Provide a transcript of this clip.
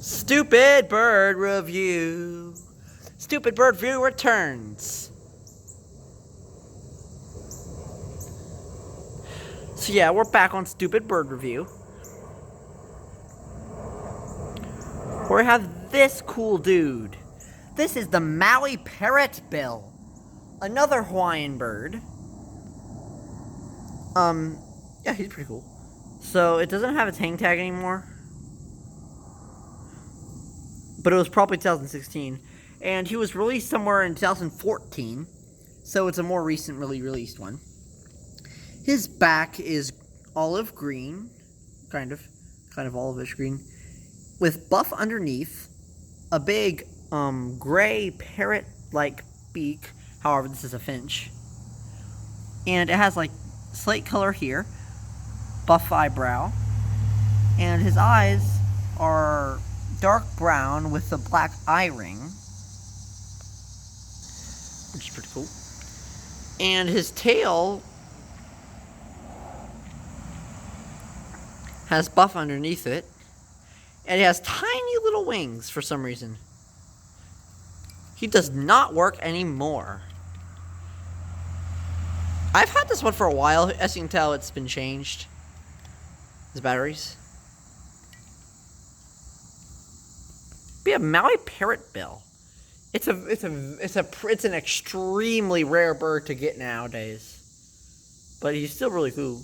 Stupid Bird Review. Stupid Bird Review returns. So yeah, we're back on Stupid Bird Review. Where we have this cool dude. This is the Maui Parrotbill. Another Hawaiian bird. Yeah, he's pretty cool. So it doesn't have its hang tag anymore. But it was probably 2016. And he was released somewhere in 2014. So it's a more recently released one. His back is olive green. Kind of olive-ish green. With buff underneath. A big, gray parrot-like beak. However, this is a finch. And it has, like, slate color here. Buff eyebrow. And his eyes are dark brown with a black eye ring, which is pretty cool. And his tail has buff underneath it, and it has tiny little wings for some reason. He does not work anymore. I've had this one for a while. As you can tell, it's been changed. His batteries. Be a Maui Parrotbill. It's an extremely rare bird to get nowadays, but he's still really cool.